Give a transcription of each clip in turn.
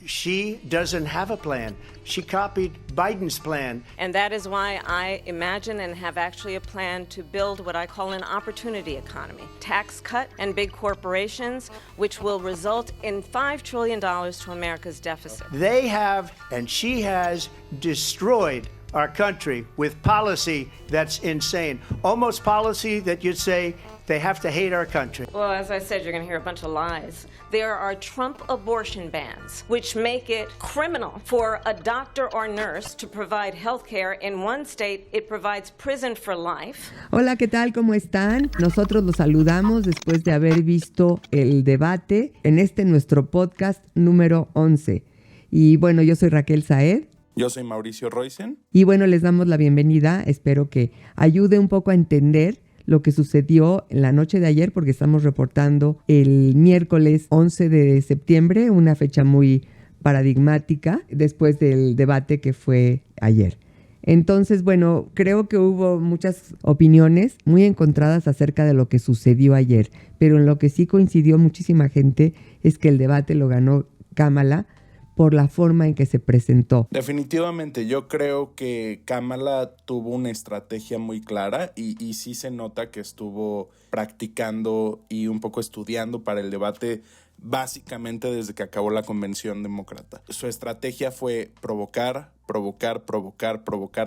She doesn't have a plan. She copied Biden's plan. And that is why I imagine and have actually a plan to build what I call an opportunity economy. Tax cut and big corporations, which will result in $5 trillion to America's deficit. They have, and she has, destroyed our country with policy that's insane. Almost policy that you'd say they have to hate our country. Well, as I said, you're going to hear a bunch of lies. There are Trump abortion bans, which make it criminal for a doctor or nurse to provide health care. In one state, it provides prison for life. Hola, ¿qué tal? ¿Cómo están? Nosotros los saludamos después de haber visto el debate en nuestro podcast número 11. Y bueno, yo soy Raquel Saed. Yo soy Mauricio Roisen. Y bueno, les damos la bienvenida. Espero que ayude un poco a entender lo que sucedió en la noche de ayer, porque estamos reportando el miércoles 11 de septiembre, una fecha muy paradigmática después del debate que fue ayer. Entonces, bueno, creo que hubo muchas opiniones muy encontradas acerca de lo que sucedió ayer, pero en lo que sí coincidió muchísima gente es que el debate lo ganó Kamala por la forma en que se presentó. Definitivamente, yo creo que Kamala tuvo una estrategia muy clara y sí se nota que estuvo practicando y un poco estudiando para el debate básicamente desde que acabó la convención demócrata. Su estrategia fue provocar,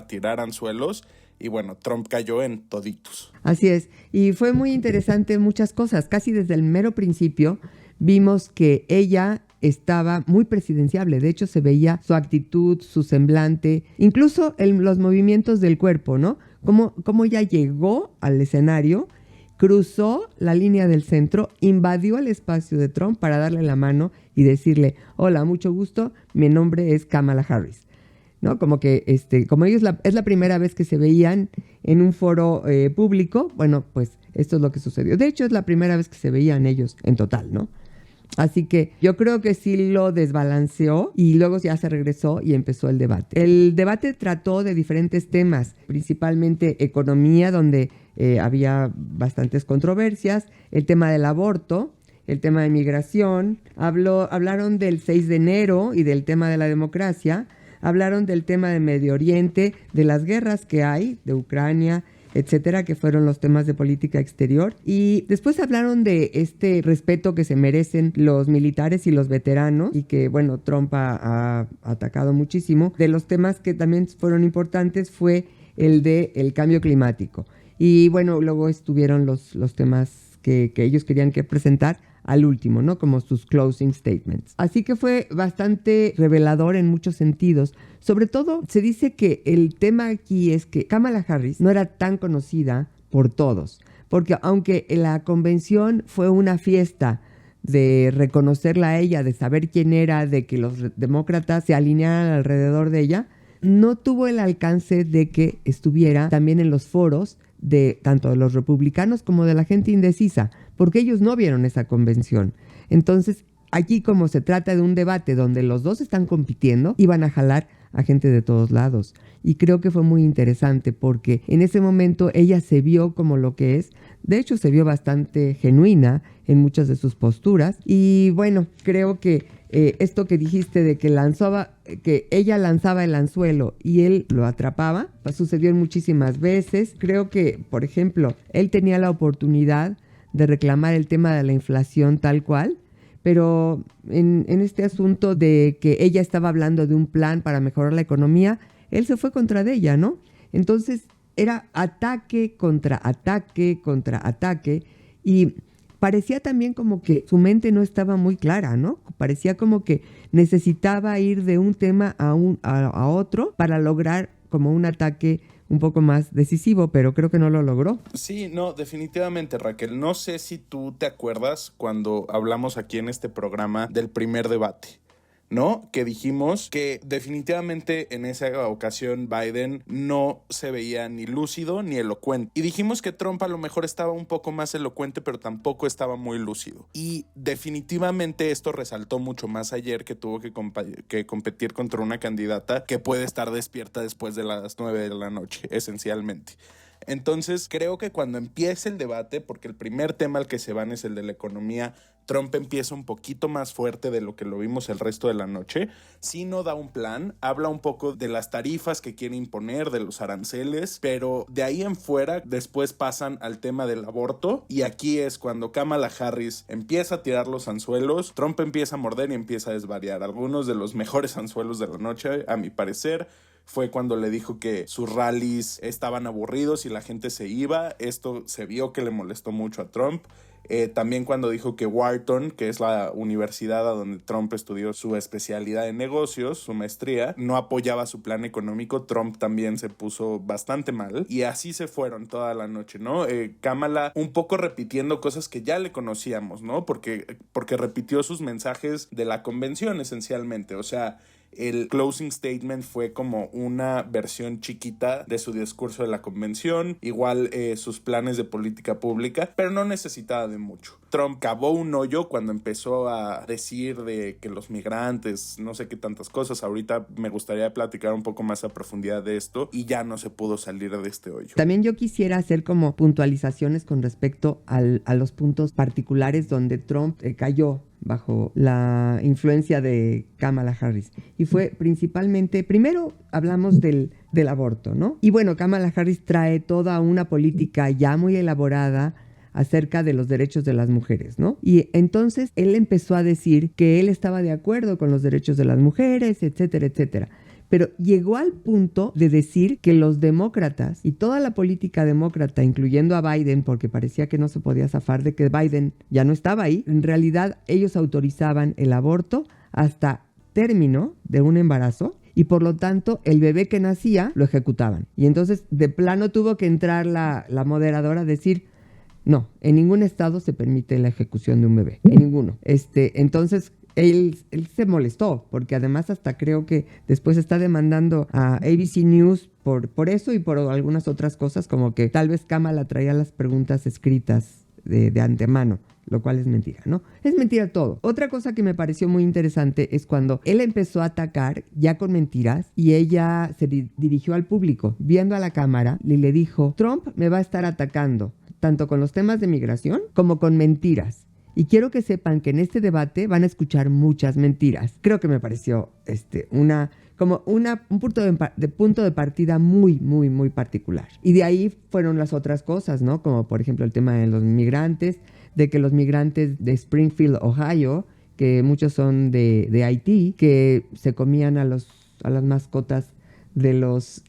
tirar anzuelos y bueno, Trump cayó en toditos. Así es, y fue muy interesante muchas cosas. Casi desde el mero principio vimos que ella estaba muy presidenciable. De hecho, se veía su actitud, su semblante, incluso los movimientos del cuerpo, ¿no? Cómo ella llegó al escenario, cruzó la línea del centro, invadió el espacio de Trump para darle la mano y decirle: hola, mucho gusto, mi nombre es Kamala Harris, ¿no? Como que como ellos es la primera vez que se veían en un foro público, bueno, pues esto es lo que sucedió. De hecho, es la primera vez que se veían ellos en total, ¿no? Así que yo creo que sí lo desbalanceó y luego ya se regresó y empezó el debate. El debate trató de diferentes temas, principalmente economía, donde había bastantes controversias, el tema del aborto, el tema de migración, hablaron del 6 de enero y del tema de la democracia, hablaron del tema de Medio Oriente, de las guerras que hay, de Ucrania, etcétera, que fueron los temas de política exterior. Y después hablaron de este respeto que se merecen los militares y los veteranos y que, bueno, Trump ha atacado muchísimo. De los temas que también fueron importantes fue el de el cambio climático. Y, bueno, luego estuvieron los temas que ellos querían presentar al último, ¿no? Como sus closing statements. Así que fue bastante revelador en muchos sentidos. Sobre todo, se dice que el tema aquí es que Kamala Harris no era tan conocida por todos, porque aunque la convención fue una fiesta de reconocerla a ella, de saber quién era, de que los demócratas se alinearan alrededor de ella, no tuvo el alcance de que estuviera también en los foros de tanto de los republicanos como de la gente indecisa, porque ellos no vieron esa convención. Entonces, aquí, como se trata de un debate donde los dos están compitiendo, iban a jalar a gente de todos lados. Y creo que fue muy interesante porque en ese momento ella se vio como lo que es. De hecho, se vio bastante genuina en muchas de sus posturas. Y bueno, creo que esto que dijiste de que ella lanzaba el anzuelo y él lo atrapaba, pues sucedió muchísimas veces. Creo que, por ejemplo, él tenía la oportunidad de reclamar el tema de la inflación tal cual, pero en este asunto de que ella estaba hablando de un plan para mejorar la economía, él se fue contra de ella, ¿no? Entonces era ataque contra ataque contra ataque y parecía también como que su mente no estaba muy clara, ¿no? Parecía como que necesitaba ir de un tema a otro para lograr como un ataque un poco más decisivo, pero creo que no lo logró. Sí, no, definitivamente, Raquel. No sé si tú te acuerdas cuando hablamos aquí en este programa del primer debate, ¿no? Que dijimos que definitivamente en esa ocasión Biden no se veía ni lúcido ni elocuente. Y dijimos que Trump a lo mejor estaba un poco más elocuente, pero tampoco estaba muy lúcido. Y definitivamente esto resaltó mucho más ayer, que tuvo que competir contra una candidata que puede estar despierta después de las 9 de la noche, esencialmente. Entonces creo que cuando empiece el debate, porque el primer tema al que se van es el de la economía, Trump empieza un poquito más fuerte de lo que lo vimos el resto de la noche. Sí no da un plan, habla un poco de las tarifas que quiere imponer, de los aranceles, pero de ahí en fuera después pasan al tema del aborto, y aquí es cuando Kamala Harris empieza a tirar los anzuelos, Trump empieza a morder y empieza a desvariar. Algunos de los mejores anzuelos de la noche, a mi parecer, fue cuando le dijo que sus rallies estaban aburridos y la gente se iba. Esto se vio que le molestó mucho a Trump. También cuando dijo que Wharton, que es la universidad a donde Trump estudió su especialidad en negocios, su maestría, no apoyaba su plan económico, Trump también se puso bastante mal. Y así se fueron toda la noche, ¿no? Kamala un poco repitiendo cosas que ya le conocíamos, ¿no? Porque repitió sus mensajes de la convención esencialmente. O sea, el closing statement fue como una versión chiquita de su discurso de la convención, igual sus planes de política pública, pero no necesitaba de mucho. Trump cavó un hoyo cuando empezó a decir de que los migrantes, no sé qué tantas cosas. Ahorita me gustaría platicar un poco más a profundidad de esto, y ya no se pudo salir de este hoyo. También yo quisiera hacer como puntualizaciones con respecto a los puntos particulares donde Trump cayó bajo la influencia de Kamala Harris. Y fue principalmente, primero hablamos del aborto, ¿no? Y bueno, Kamala Harris trae toda una política ya muy elaborada acerca de los derechos de las mujeres, ¿no? Y entonces él empezó a decir que él estaba de acuerdo con los derechos de las mujeres, etcétera, etcétera. Pero llegó al punto de decir que los demócratas y toda la política demócrata, incluyendo a Biden, porque parecía que no se podía zafar de que Biden ya no estaba ahí, en realidad ellos autorizaban el aborto hasta término de un embarazo, y por lo tanto el bebé que nacía lo ejecutaban. Y entonces de plano tuvo que entrar la moderadora a decir: no, en ningún estado se permite la ejecución de un bebé, en ninguno. Entonces él se molestó, porque además hasta creo que después está demandando a ABC News por eso y por algunas otras cosas, como que tal vez Kamala traía las preguntas escritas de antemano, lo cual es mentira, ¿no? Es mentira todo. Otra cosa que me pareció muy interesante es cuando él empezó a atacar ya con mentiras, y ella se dirigió al público, viendo a la cámara, y le dijo: Trump me va a estar atacando tanto con los temas de migración como con mentiras. Y quiero que sepan que en este debate van a escuchar muchas mentiras. Creo que me pareció un punto de partida muy, muy, muy particular. Y de ahí fueron las otras cosas, ¿no? Como por ejemplo el tema de los migrantes, de que los migrantes de Springfield, Ohio, que muchos son de Haití, que se comían a las mascotas de los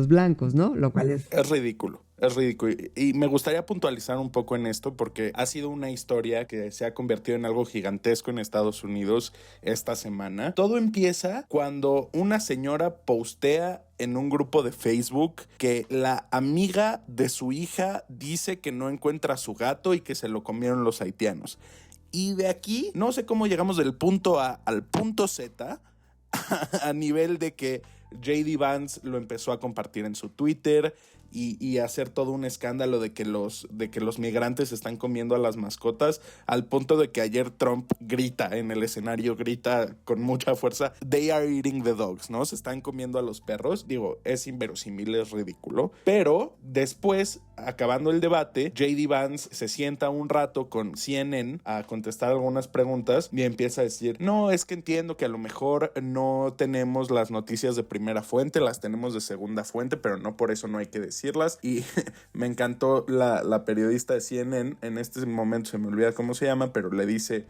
blancos, ¿no? Lo cual es ridículo. Es ridículo. Y me gustaría puntualizar un poco en esto, porque ha sido una historia que se ha convertido en algo gigantesco en Estados Unidos esta semana. Todo empieza cuando una señora postea en un grupo de Facebook que la amiga de su hija dice que no encuentra a su gato y que se lo comieron los haitianos. Y de aquí, no sé cómo llegamos del punto A al punto Z, a nivel de que J.D. Vance lo empezó a compartir en su Twitter y hacer todo un escándalo de que los migrantes están comiendo a las mascotas, al punto de que ayer Trump grita en el escenario, grita con mucha fuerza: "They are eating the dogs", ¿no? Se están comiendo a los perros. Digo, es inverosímil, es ridículo. Pero después, acabando el debate, J.D. Vance se sienta un rato con CNN a contestar algunas preguntas y empieza a decir: no, es que entiendo que a lo mejor no tenemos las noticias de primera fuente, las tenemos de segunda fuente, pero no por eso no hay que decirlas. Y me encantó la periodista de CNN, en este momento se me olvida cómo se llama, pero le dice: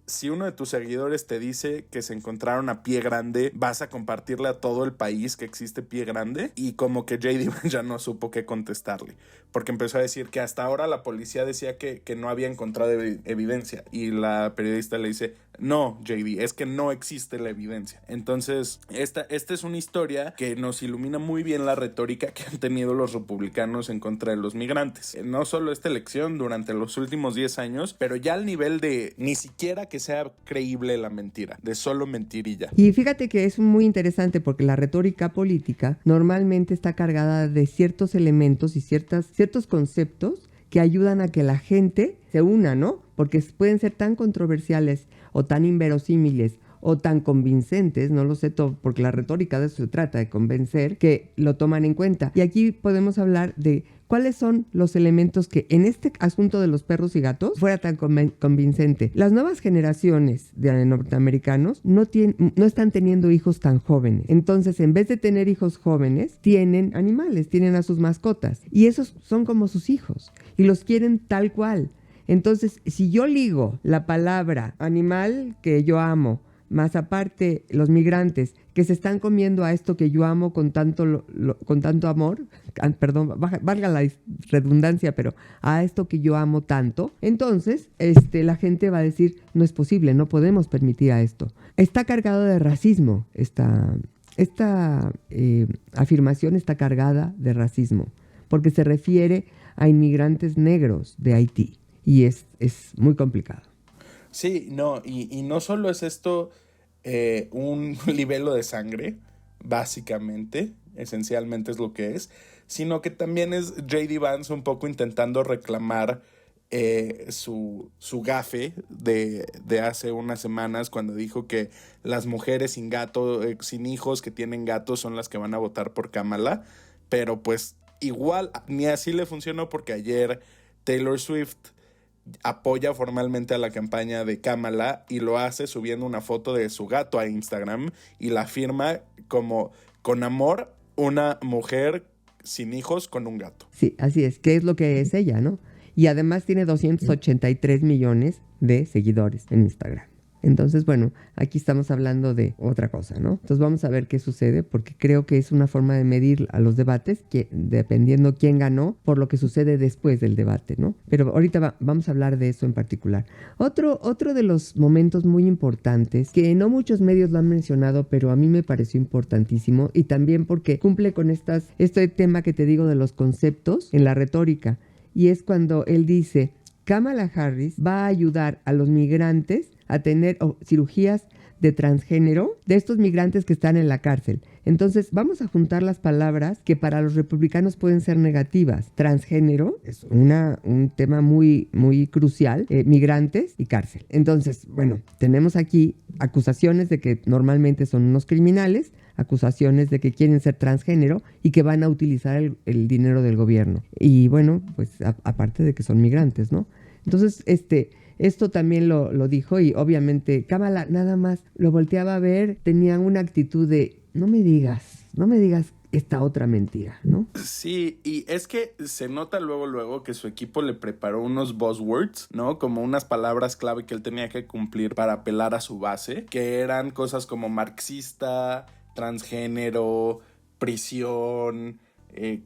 si uno de tus seguidores te dice que se encontraron a Pie Grande, ¿vas a compartirle a todo el país que existe Pie Grande? Y como que J.D. ya no supo qué contestarle, porque empezó a decir que hasta ahora la policía decía que no había encontrado evidencia, y la periodista le dice: no, J.D., es que no existe la evidencia. Entonces, esta es una historia que nos ilumina muy bien la retórica que han tenido los republicanos en contra de los migrantes. No solo esta elección, durante los últimos 10 años, pero ya al nivel de ni siquiera que sea creíble la mentira, de solo mentir y ya. Y fíjate que es muy interesante, porque la retórica política normalmente está cargada de ciertos elementos y ciertos conceptos que ayudan a que la gente se una, ¿no? Porque pueden ser tan controversiales o tan inverosímiles o tan convincentes, no lo sé todo, porque la retórica de eso se trata, de convencer, que lo toman en cuenta. Y aquí podemos hablar de ¿cuáles son los elementos que en este asunto de los perros y gatos fuera tan convincente? Las nuevas generaciones de norteamericanos no están teniendo hijos tan jóvenes. Entonces, en vez de tener hijos jóvenes, tienen animales, tienen a sus mascotas. Y esos son como sus hijos. Y los quieren tal cual. Entonces, si yo ligo la palabra animal que yo amo, más aparte los migrantes que se están comiendo a esto que yo amo con tanto amor, perdón, valga la redundancia, pero a esto que yo amo tanto, entonces la gente va a decir, no es posible, no podemos permitir a esto. Está cargado de racismo, esta afirmación está cargada de racismo, porque se refiere a inmigrantes negros de Haití, y es muy complicado. Sí, no, y no solo es esto un libelo de sangre, básicamente, esencialmente es lo que es, sino que también es J.D. Vance un poco intentando reclamar su gafe de hace unas semanas cuando dijo que las mujeres sin gato, sin hijos que tienen gatos son las que van a votar por Kamala, pero pues igual ni así le funcionó porque ayer Taylor Swift apoya formalmente a la campaña de Kamala y lo hace subiendo una foto de su gato a Instagram y la firma como con amor una mujer sin hijos con un gato. Sí, así es, que es lo que es ella, ¿no? Y además tiene 283 millones de seguidores en Instagram. Entonces, bueno, aquí estamos hablando de otra cosa, ¿no? Entonces vamos a ver qué sucede, porque creo que es una forma de medir a los debates, que dependiendo quién ganó, por lo que sucede después del debate, ¿no? Pero ahorita vamos a hablar de eso en particular. Otro de los momentos muy importantes, que no muchos medios lo han mencionado, pero a mí me pareció importantísimo, y también porque cumple con este tema que te digo de los conceptos en la retórica, y es cuando él dice, Kamala Harris va a ayudar a los migrantes a tener cirugías de transgénero de estos migrantes que están en la cárcel. Entonces, vamos a juntar las palabras que para los republicanos pueden ser negativas. Transgénero es un tema muy, muy crucial. Migrantes y cárcel. Entonces, bueno, tenemos aquí acusaciones de que normalmente son unos criminales, acusaciones de que quieren ser transgénero y que van a utilizar el dinero del gobierno. Y bueno, pues aparte de que son migrantes, ¿no? Entonces, esto también lo dijo, y obviamente Kamala nada más lo volteaba a ver, tenía una actitud de no me digas esta otra mentira, ¿no? Sí, y es que se nota luego que su equipo le preparó unos buzzwords, ¿no? Como unas palabras clave que él tenía que cumplir para apelar a su base, que eran cosas como marxista, transgénero, prisión,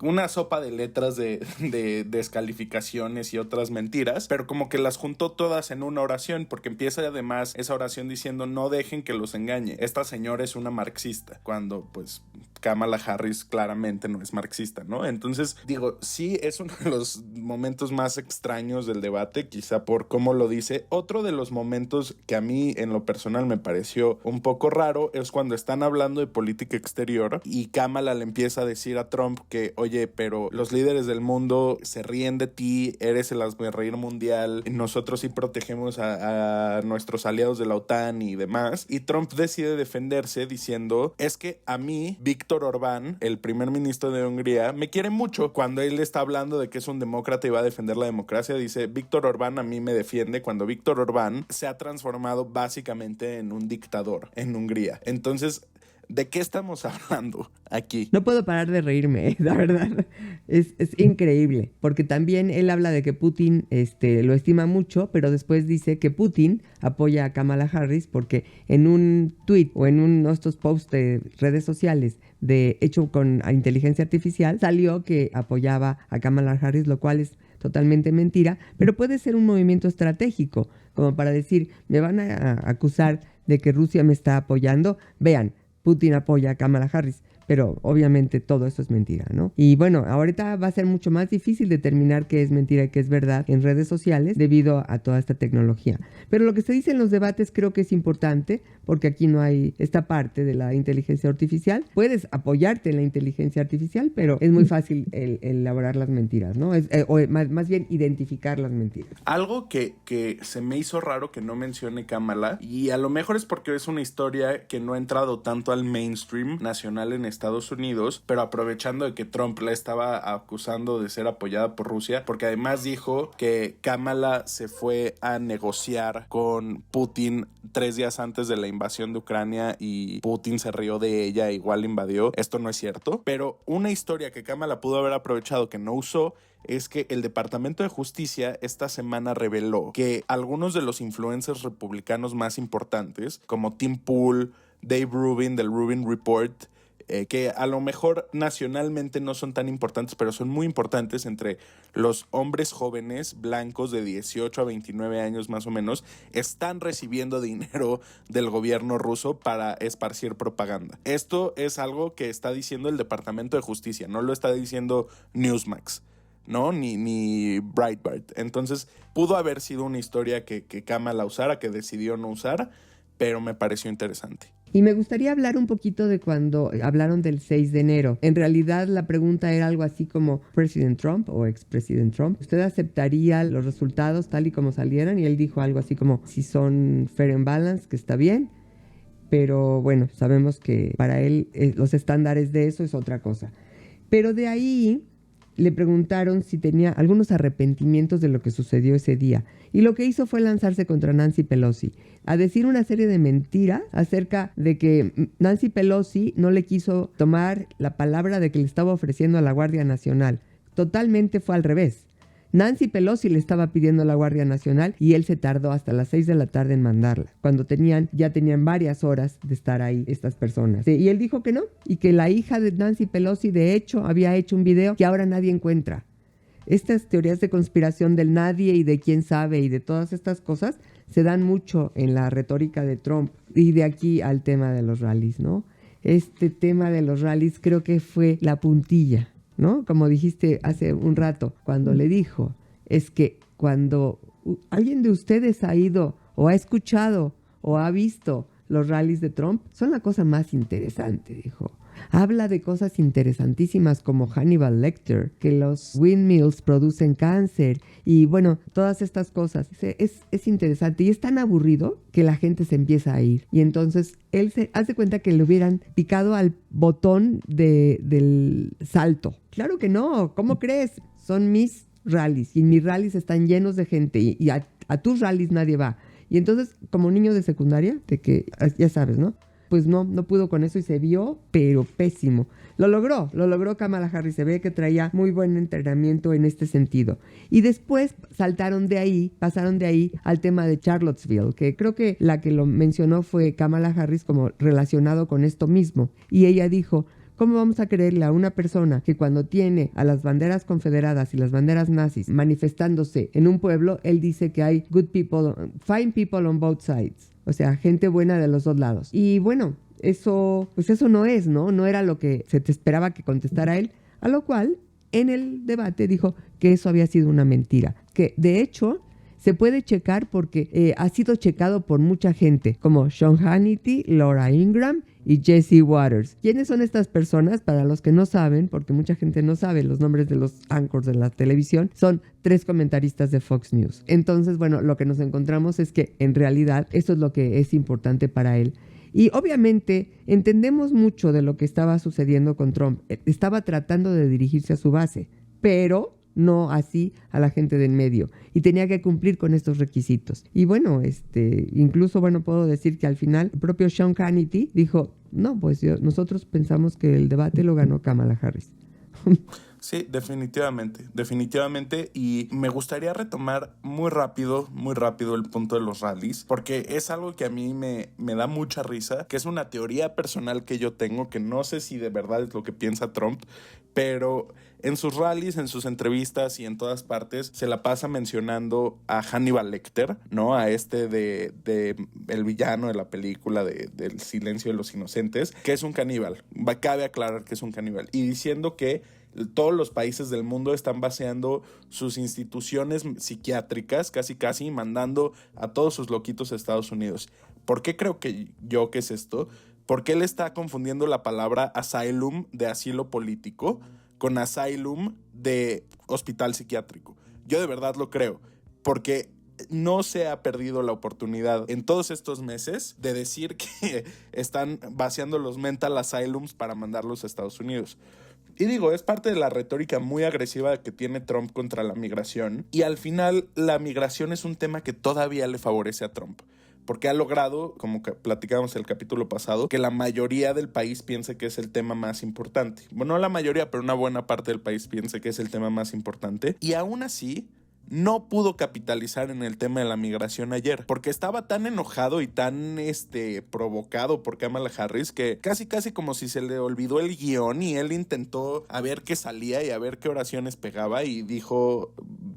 una sopa de letras de descalificaciones y otras mentiras, pero como que las juntó todas en una oración, porque empieza además esa oración diciendo no dejen que los engañe, esta señora es una marxista, cuando pues Kamala Harris claramente no es marxista, ¿no? Entonces digo, sí es uno de los momentos más extraños del debate, quizá por cómo lo dice. Otro de los momentos que a mí en lo personal me pareció un poco raro es cuando están hablando de política exterior y Kamala le empieza a decir a Trump que, oye, pero los líderes del mundo se ríen de ti, eres el hazmerreír mundial, nosotros sí protegemos a nuestros aliados de la OTAN y demás, y Trump decide defenderse diciendo, es que a mí, Víctor Orbán, el primer ministro de Hungría, me quiere mucho. Cuando él está hablando de que es un demócrata y va a defender la democracia, dice, Víctor Orbán a mí me defiende, cuando Víctor Orbán se ha transformado básicamente en un dictador en Hungría. Entonces, ¿de qué estamos hablando aquí? No puedo parar de reírme, la verdad. Es increíble, porque también él habla de que Putin lo estima mucho, pero después dice que Putin apoya a Kamala Harris porque en un tweet o en uno de estos posts de redes sociales hecho con inteligencia artificial, salió que apoyaba a Kamala Harris, lo cual es totalmente mentira, pero puede ser un movimiento estratégico, como para decir, me van a acusar de que Rusia me está apoyando. Vean, Putin apoya a Kamala Harris, pero obviamente todo eso es mentira, ¿no? Y bueno, ahorita va a ser mucho más difícil determinar qué es mentira y qué es verdad en redes sociales debido a toda esta tecnología. Pero lo que se dice en los debates creo que es importante, porque aquí no hay esta parte de la inteligencia artificial. Puedes apoyarte en la inteligencia artificial, pero es muy fácil elaborar las mentiras, ¿no? O más bien identificar las mentiras. Algo que se me hizo raro que no mencione Kamala, y a lo mejor es porque es una historia que no ha entrado tanto al mainstream nacional en Estados Estados Unidos, pero aprovechando de que Trump la estaba acusando de ser apoyada por Rusia, porque además dijo que Kamala se fue a negociar con Putin 3 días antes de la invasión de Ucrania y Putin se rió de ella e igual invadió. Esto no es cierto, pero una historia que Kamala pudo haber aprovechado que no usó es que el Departamento de Justicia esta semana reveló que algunos de los influencers republicanos más importantes, como Tim Pool, Dave Rubin del Rubin Report, que a lo mejor nacionalmente no son tan importantes, pero son muy importantes entre los hombres jóvenes blancos de 18 a 29 años más o menos, están recibiendo dinero del gobierno ruso para esparcir propaganda. Esto es algo que está diciendo el Departamento de Justicia, no lo está diciendo Newsmax, ¿no? Ni Breitbart. Entonces, pudo haber sido una historia que Kamala usara, que decidió no usar, pero me pareció interesante. Y me gustaría hablar un poquito de cuando hablaron del 6 de enero. En realidad la pregunta era algo así como ¿President Trump o expresident Trump? ¿Usted aceptaría los resultados tal y como salieran? Y él dijo algo así como si son fair and balanced, que está bien. Pero bueno, sabemos que para él los estándares de eso es otra cosa. Pero de ahí le preguntaron si tenía algunos arrepentimientos de lo que sucedió ese día. Y lo que hizo fue lanzarse contra Nancy Pelosi, a decir una serie de mentiras acerca de que Nancy Pelosi no le quiso tomar la palabra de que le estaba ofreciendo a la Guardia Nacional. Totalmente fue al revés. Nancy Pelosi le estaba pidiendo a la Guardia Nacional y él se tardó hasta las 6 de la tarde en mandarla, cuando ya tenían varias horas de estar ahí estas personas. Y él dijo que no, y que la hija de Nancy Pelosi de hecho había hecho un video que ahora nadie encuentra. Estas teorías de conspiración del nadie y de quién sabe y de todas estas cosas se dan mucho en la retórica de Trump. Y de aquí al tema de los rallies, ¿no? Este tema de los rallies creo que fue la puntilla, ¿no? Como dijiste hace un rato, cuando le dijo, es que cuando alguien de ustedes ha ido o ha escuchado o ha visto los rallies de Trump, son la cosa más interesante, dijo. Habla de cosas interesantísimas como Hannibal Lecter, que los windmills producen cáncer y bueno, todas estas cosas. Es interesante y es tan aburrido que la gente se empieza a ir. Y entonces él se hace cuenta que le hubieran picado al botón del salto. Claro que no, ¿cómo crees? Son mis rallies y mis rallies están llenos de gente y a tus rallies nadie va. Y entonces, como niño de secundaria, de que ya sabes, ¿no? Pues no pudo con eso y se vio, pero pésimo. Lo logró Kamala Harris. Se ve que traía muy buen entrenamiento en este sentido. Y después pasaron de ahí al tema de Charlottesville, que creo que la que lo mencionó fue Kamala Harris como relacionado con esto mismo. Y ella dijo, ¿cómo vamos a creerle a una persona que cuando tiene a las banderas confederadas y las banderas nazis manifestándose en un pueblo, él dice que hay good people, fine people on both sides? O sea, gente buena de los dos lados. Y bueno, eso no es, ¿no? No era lo que se te esperaba que contestara él. A lo cual, en el debate dijo que eso había sido una mentira. Que, de hecho, se puede checar porque ha sido checado por mucha gente, como Sean Hannity, Laura Ingraham y Jesse Waters. ¿Quiénes son estas personas? Para los que no saben, porque mucha gente no sabe los nombres de los anchors de la televisión, son 3 comentaristas de Fox News. Entonces, bueno, lo que nos encontramos es que en realidad eso es lo que es importante para él. Y obviamente entendemos mucho de lo que estaba sucediendo con Trump. Estaba tratando de dirigirse a su base, pero no así a la gente del medio. Y tenía que cumplir con estos requisitos. Y bueno, incluso, puedo decir que al final el propio Sean Hannity dijo, no, pues nosotros pensamos que el debate lo ganó Kamala Harris. Sí, definitivamente, y me gustaría retomar muy rápido el punto de los rallies, porque es algo que a mí me da mucha risa, que es una teoría personal que yo tengo, que no sé si de verdad es lo que piensa Trump, pero en sus rallies, en sus entrevistas y en todas partes se la pasa mencionando a Hannibal Lecter, ¿no? A de el villano de la película del Silencio de los Inocentes, que es un caníbal. Cabe aclarar que es un caníbal. Y diciendo que todos los países del mundo están vaciando sus instituciones psiquiátricas, casi mandando a todos sus loquitos a Estados Unidos. ¿Por qué creo que es esto? Porque él está confundiendo la palabra asylum de asilo político con asylum de hospital psiquiátrico. Yo de verdad lo creo, porque no se ha perdido la oportunidad en todos estos meses de decir que están vaciando los mental asylums para mandarlos a Estados Unidos. Y digo, es parte de la retórica muy agresiva que tiene Trump contra la migración. Y al final, la migración es un tema que todavía le favorece a Trump. Porque ha logrado, como que platicábamos el capítulo pasado, que la mayoría del país piense que es el tema más importante. Bueno, no la mayoría, pero una buena parte del país piense que es el tema más importante. Y aún así, no pudo capitalizar en el tema de la migración ayer, porque estaba tan enojado y tan provocado por Kamala Harris que casi como si se le olvidó el guión y él intentó a ver qué salía y a ver qué oraciones pegaba y dijo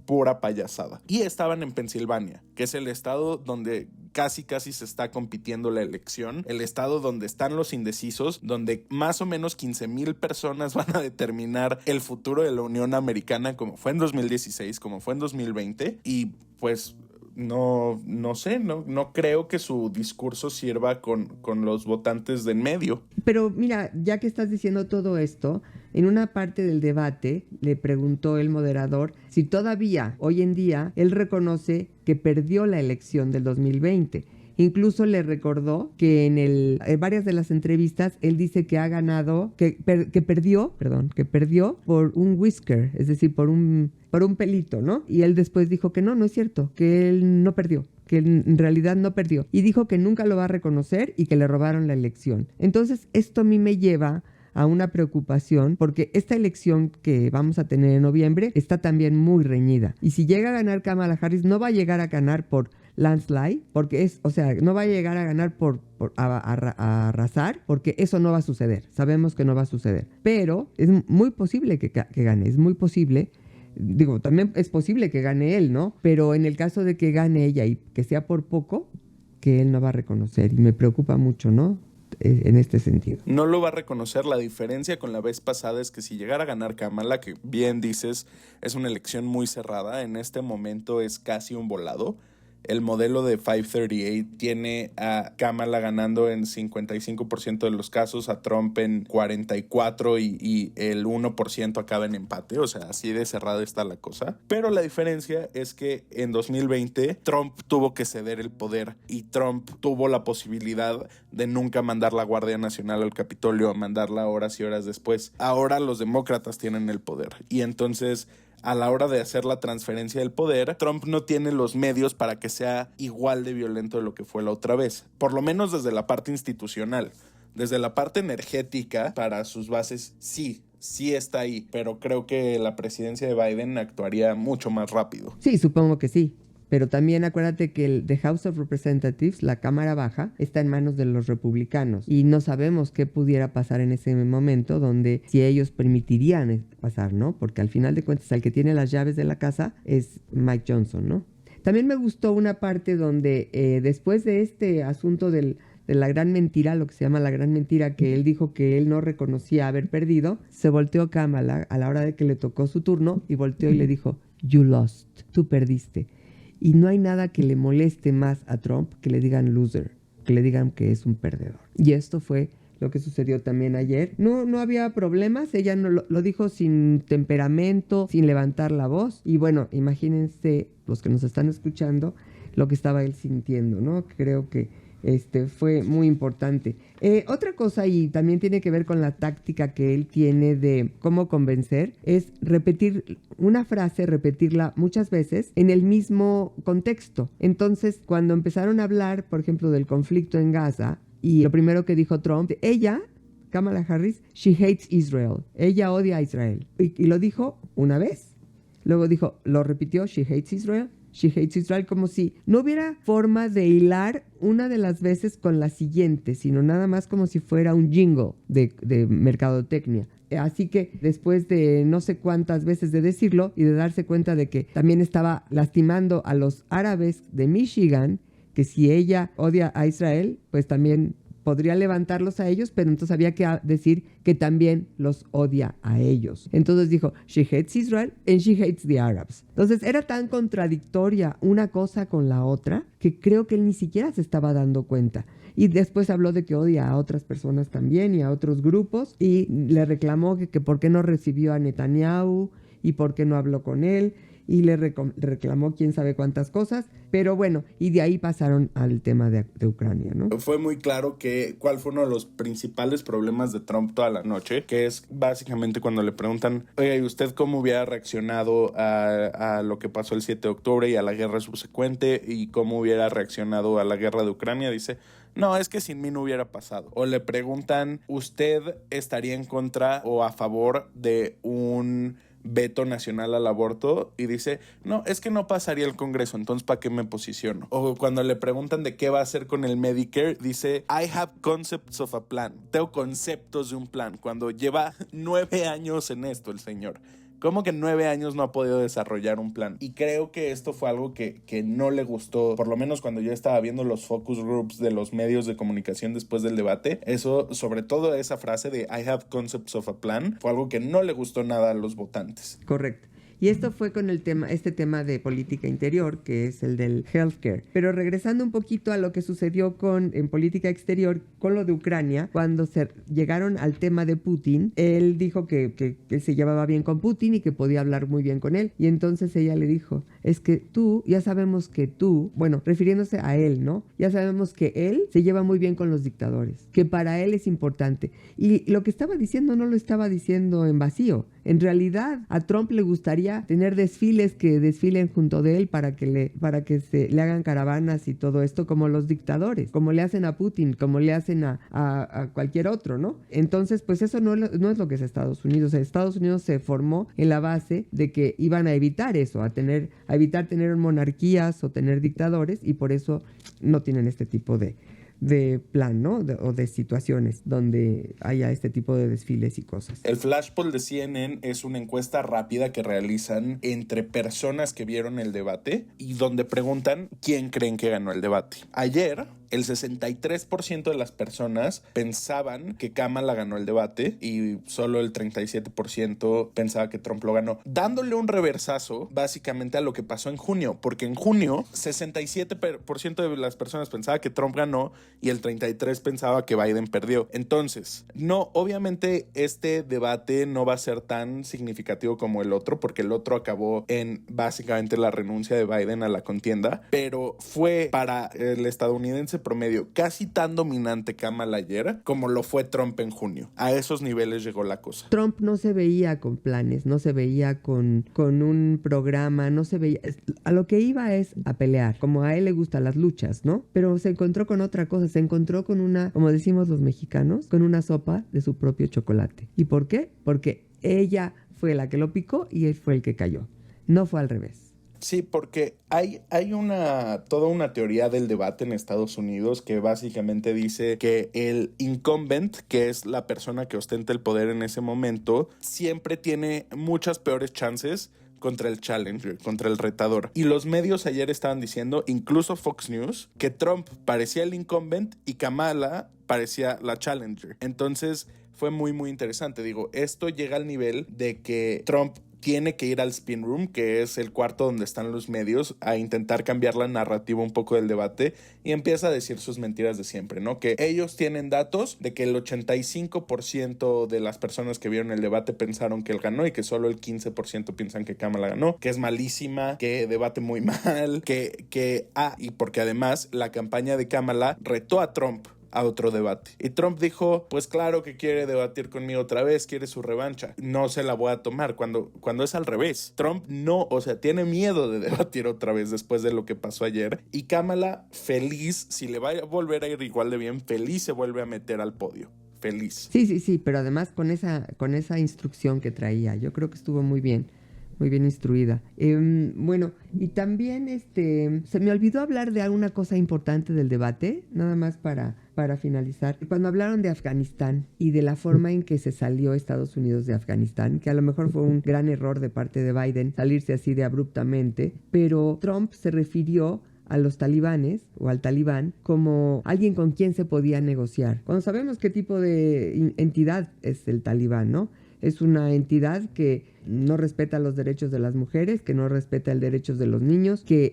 pura payasada. Y estaban en Pensilvania, que es el estado donde casi se está compitiendo la elección, el estado donde están los indecisos, donde más o menos 15,000 personas van a determinar el futuro de la Unión Americana, como fue en 2016, como fue en 2020, y pues no sé, no creo que su discurso sirva con los votantes de en medio. Pero mira, ya que estás diciendo todo esto, en una parte del debate le preguntó el moderador si todavía, hoy en día, él reconoce que perdió la elección del 2020. Incluso le recordó que en varias de las entrevistas él dice que ha ganado, que perdió por un whisker, es decir, por un pelito, ¿no? Y él después dijo que no es cierto, que él no perdió, que en realidad no perdió. Y dijo que nunca lo va a reconocer y que le robaron la elección. Entonces, esto a mí me lleva a una preocupación porque esta elección que vamos a tener en noviembre está también muy reñida. Y si llega a ganar Kamala Harris, no va a llegar a ganar por landslide, porque no va a llegar a ganar a arrasar, porque eso no va a suceder. Sabemos que no va a suceder. Pero es muy posible que gane, es muy posible. Digo, también es posible que gane él, ¿no? Pero en el caso de que gane ella y que sea por poco, que él no va a reconocer. Y me preocupa mucho, ¿no? En este sentido. No lo va a reconocer. La diferencia con la vez pasada es que si llegara a ganar Kamala, que bien dices, es una elección muy cerrada, en este momento es casi un volado. El modelo de 538 tiene a Kamala ganando en 55% de los casos, a Trump en 44% y el 1% acaba en empate. O sea, así de cerrada está la cosa. Pero la diferencia es que en 2020 Trump tuvo que ceder el poder y Trump tuvo la posibilidad de nunca mandar la Guardia Nacional al Capitolio, mandarla horas y horas después. Ahora los demócratas tienen el poder y entonces a la hora de hacer la transferencia del poder, Trump no tiene los medios para que sea igual de violento de lo que fue la otra vez. Por lo menos desde la parte institucional. Desde la parte energética, para sus bases, sí está ahí. Pero creo que la presidencia de Biden actuaría mucho más rápido. Sí, supongo que sí. Pero también acuérdate que el The House of Representatives, la Cámara Baja, está en manos de los republicanos. Y no sabemos qué pudiera pasar en ese momento donde si ellos permitirían pasar, ¿no? Porque al final de cuentas el que tiene las llaves de la casa es Mike Johnson, ¿no? También me gustó una parte donde después de este asunto de la gran mentira, lo que se llama la gran mentira, que él dijo que él no reconocía haber perdido, se volteó Kamala a la hora de que le tocó su turno y volteó y le dijo, "You lost, tú perdiste". Y no hay nada que le moleste más a Trump que le digan loser, que le digan que es un perdedor. Y esto fue lo que sucedió también ayer. No había problemas, ella no lo dijo sin temperamento, sin levantar la voz. Y bueno, imagínense los que nos están escuchando lo que estaba él sintiendo, ¿no? Creo que fue muy importante. Otra cosa, y también tiene que ver con la táctica que él tiene de cómo convencer, es repetir una frase, repetirla muchas veces en el mismo contexto. Entonces, cuando empezaron a hablar, por ejemplo, del conflicto en Gaza, y lo primero que dijo Trump, ella, Kamala Harris, she hates Israel. Ella odia a Israel. Y lo dijo una vez. Luego lo repitió, she hates Israel. She hates Israel, como si no hubiera forma de hilar una de las veces con la siguiente, sino nada más como si fuera un jingle de mercadotecnia. Así que después de no sé cuántas veces de decirlo y de darse cuenta de que también estaba lastimando a los árabes de Michigan, que si ella odia a Israel, pues también podría levantarlos a ellos, pero entonces había que decir que también los odia a ellos. Entonces dijo, she hates Israel and she hates the Arabs. Entonces era tan contradictoria una cosa con la otra que creo que él ni siquiera se estaba dando cuenta. Y después habló de que odia a otras personas también y a otros grupos y le reclamó que por qué no recibió a Netanyahu y por qué no habló con él. y le reclamó quién sabe cuántas cosas, pero bueno, y de ahí pasaron al tema de Ucrania, ¿no? Fue muy claro que cuál fue uno de los principales problemas de Trump toda la noche, que es básicamente cuando le preguntan, oye, ¿y usted cómo hubiera reaccionado a lo que pasó el 7 de octubre y a la guerra subsecuente y cómo hubiera reaccionado a la guerra de Ucrania? Dice, no, es que sin mí no hubiera pasado. O le preguntan, ¿usted estaría en contra o a favor de un veto nacional al aborto? Y dice, no, es que no pasaría el Congreso, entonces ¿para qué me posiciono? O cuando le preguntan de qué va a hacer con el Medicare, dice, I have concepts of a plan. Tengo conceptos de un plan, cuando lleva 9 años en esto el señor. ¿Cómo que en 9 años no ha podido desarrollar un plan? Y creo que esto fue algo que no le gustó, por lo menos cuando yo estaba viendo los focus groups de los medios de comunicación después del debate. Eso, sobre todo esa frase de I have concepts of a plan, fue algo que no le gustó nada a los votantes. Correcto. Y esto fue con este tema de política interior, que es el del healthcare. Pero regresando un poquito a lo que sucedió en política exterior, con lo de Ucrania, cuando se llegaron al tema de Putin, él dijo que se llevaba bien con Putin y que podía hablar muy bien con él. Y entonces ella le dijo, es que ya sabemos que bueno, refiriéndose a él, ¿no? Ya sabemos que él se lleva muy bien con los dictadores, que para él es importante. Y lo que estaba diciendo no lo estaba diciendo en vacío. En realidad, a Trump le gustaría tener desfiles que desfilen junto de él para que le hagan caravanas y todo esto, como los dictadores, como le hacen a Putin, como le hacen a cualquier otro, ¿no? Entonces, pues eso no es lo que es Estados Unidos. Estados Unidos se formó en la base de que iban a evitar eso, a evitar tener monarquías o tener dictadores, y por eso no tienen este tipo de plan, ¿no? O de situaciones donde haya este tipo de desfiles y cosas. El flash poll de CNN es una encuesta rápida que realizan entre personas que vieron el debate y donde preguntan quién creen que ganó el debate. Ayer, el 63% de las personas pensaban que Kamala ganó el debate y solo el 37% pensaba que Trump lo ganó, dándole un reversazo básicamente a lo que pasó en junio, porque en junio 67% de las personas pensaba que Trump ganó y el 33% pensaba que Biden perdió. Entonces, no, obviamente este debate no va a ser tan significativo como el otro, porque el otro acabó en básicamente la renuncia de Biden a la contienda, pero fue para el estadounidense promedio casi tan dominante Kamala ayer como lo fue Trump en junio. A esos niveles llegó la cosa. Trump no se veía con planes, no se veía con un programa, no se veía... A lo que iba es a pelear, como a él le gustan las luchas, ¿no? Pero se encontró con otra cosa, se encontró con una, como decimos los mexicanos, con una sopa de su propio chocolate. ¿Y por qué? Porque ella fue la que lo picó y él fue el que cayó. No fue al revés. Sí, porque hay toda una teoría del debate en Estados Unidos que básicamente dice que el incumbent, que es la persona que ostenta el poder en ese momento, siempre tiene muchas peores chances contra el challenger, contra el retador. Y los medios ayer estaban diciendo, incluso Fox News, que Trump parecía el incumbent y Kamala parecía la challenger. Entonces fue muy, muy interesante. Digo, esto llega al nivel de que Trump tiene que ir al spin room, que es el cuarto donde están los medios, a intentar cambiar la narrativa un poco del debate, y empieza a decir sus mentiras de siempre, ¿no? Que ellos tienen datos de que el 85% de las personas que vieron el debate pensaron que él ganó y que solo el 15% piensan que Kamala ganó, que es malísima, que debate muy mal, y porque además la campaña de Kamala retó a Trump a otro debate. Y Trump dijo, pues claro que quiere debatir conmigo otra vez, quiere su revancha. No se la voy a tomar, cuando es al revés. Trump tiene miedo de debatir otra vez después de lo que pasó ayer. Y Kamala, feliz, si le va a volver a ir igual de bien, feliz se vuelve a meter al podio. Feliz. Sí, pero además con esa instrucción que traía, yo creo que estuvo muy bien instruida. Bueno, y también se me olvidó hablar de alguna cosa importante del debate, nada más para finalizar. Cuando hablaron de Afganistán y de la forma en que se salió Estados Unidos de Afganistán, que a lo mejor fue un gran error de parte de Biden salirse así de abruptamente, pero Trump se refirió a los talibanes o al talibán como alguien con quien se podía negociar. Cuando sabemos qué tipo de entidad es el talibán, ¿no? Es una entidad que no respeta los derechos de las mujeres, que no respeta el derechos de los niños, que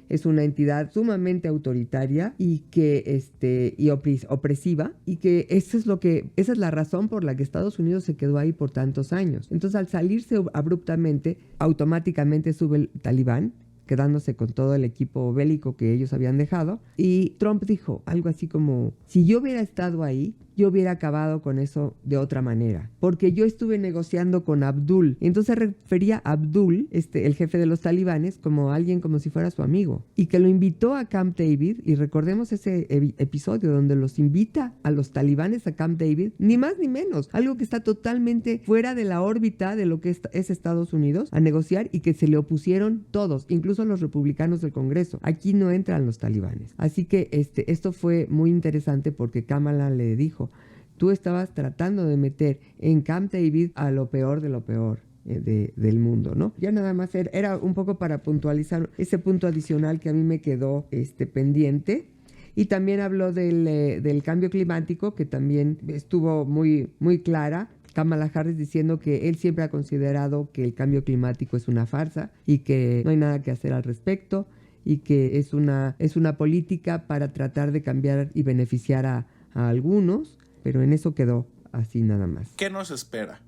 es una entidad sumamente autoritaria y que opresiva, y que esa es la razón por la que Estados Unidos se quedó ahí por tantos años. Entonces, al salirse abruptamente, automáticamente sube el Talibán, quedándose con todo el equipo bélico que ellos habían dejado. Y Trump dijo algo así como, si yo hubiera estado ahí, yo hubiera acabado con eso de otra manera, porque yo estuve negociando con Abdul. Entonces se refería a Abdul, el jefe de los talibanes, como alguien como si fuera su amigo, y que lo invitó a Camp David. Y recordemos ese episodio donde los invita a los talibanes a Camp David, ni más ni menos, algo que está totalmente fuera de la órbita de lo que es Estados Unidos, a negociar, y que se le opusieron todos, incluso los republicanos del Congreso. Aquí no entran los talibanes. Así que esto fue muy interesante, porque Kamala le dijo, tú estabas tratando de meter en Camp David a lo peor de lo peor del mundo, ¿no? Ya nada más era un poco para puntualizar ese punto adicional que a mí me quedó pendiente. Y también habló del cambio climático, que también estuvo muy, muy clara. Kamala Harris diciendo que él siempre ha considerado que el cambio climático es una farsa y que no hay nada que hacer al respecto, y que es una política para tratar de cambiar y beneficiar a algunos. Pero en eso quedó así nada más. ¿Qué nos espera?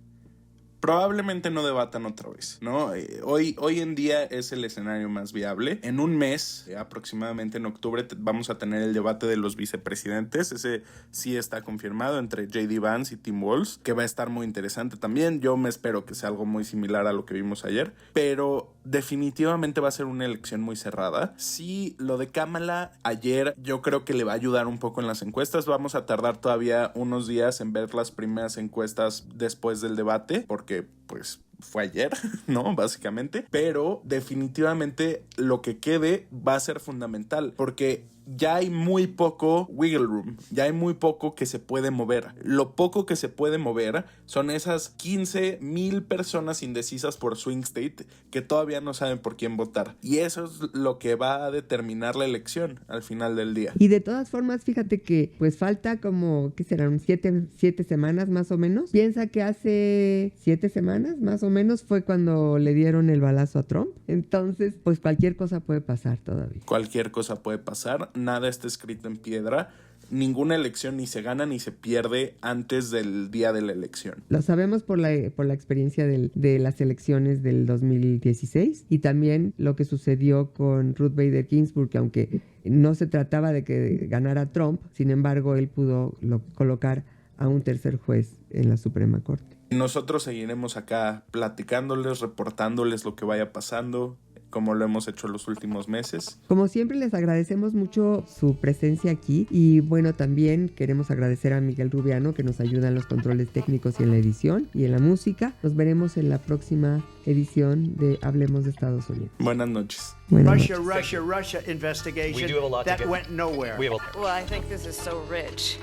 Probablemente no debatan otra vez, ¿no? Hoy en día es el escenario más viable. En un mes, aproximadamente en octubre, vamos a tener el debate de los vicepresidentes. Ese sí está confirmado entre J.D. Vance y Tim Walz, que va a estar muy interesante también. Yo me espero que sea algo muy similar a lo que vimos ayer, pero definitivamente va a ser una elección muy cerrada. Sí, lo de Kamala ayer yo creo que le va a ayudar un poco en las encuestas. Vamos a tardar todavía unos días en ver las primeras encuestas después del debate, porque pues fue ayer, ¿no? Básicamente. Pero definitivamente lo que quede va a ser fundamental, porque ya hay muy poco wiggle room, ya hay muy poco que se puede mover. Lo poco que se puede mover son esas 15,000 personas indecisas por swing state que todavía no saben por quién votar. Y eso es lo que va a determinar la elección al final del día. Y de todas formas, fíjate que pues falta como, ¿qué serán? 7 semanas más o menos. Piensa que hace 7 semanas más o menos fue cuando le dieron el balazo a Trump. Entonces, pues cualquier cosa puede pasar todavía. Cualquier cosa puede pasar. Nada está escrito en piedra. Ninguna elección ni se gana ni se pierde antes del día de la elección. Lo sabemos por la experiencia de las elecciones del 2016, y también lo que sucedió con Ruth Bader Ginsburg, que aunque no se trataba de que ganara Trump, sin embargo él pudo colocar a un tercer juez en la Suprema Corte. Nosotros seguiremos acá platicándoles, reportándoles lo que vaya pasando, como lo hemos hecho los últimos meses. Como siempre, les agradecemos mucho su presencia aquí, y bueno, también queremos agradecer a Miguel Rubiano, que nos ayuda en los controles técnicos y en la edición y en la música. Nos veremos en la próxima edición de Hablemos de Estados Unidos. Buenas noches. Buenas noches. Russia investigation that went nowhere. Well, I think this is so rich.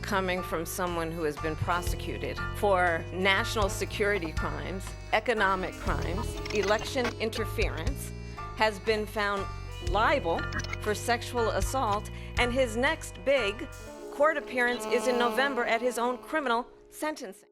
Coming from someone who has been prosecuted for national security crimes, economic crimes, election interference, has been found liable for sexual assault, and his next big court appearance is in November at his own criminal sentencing.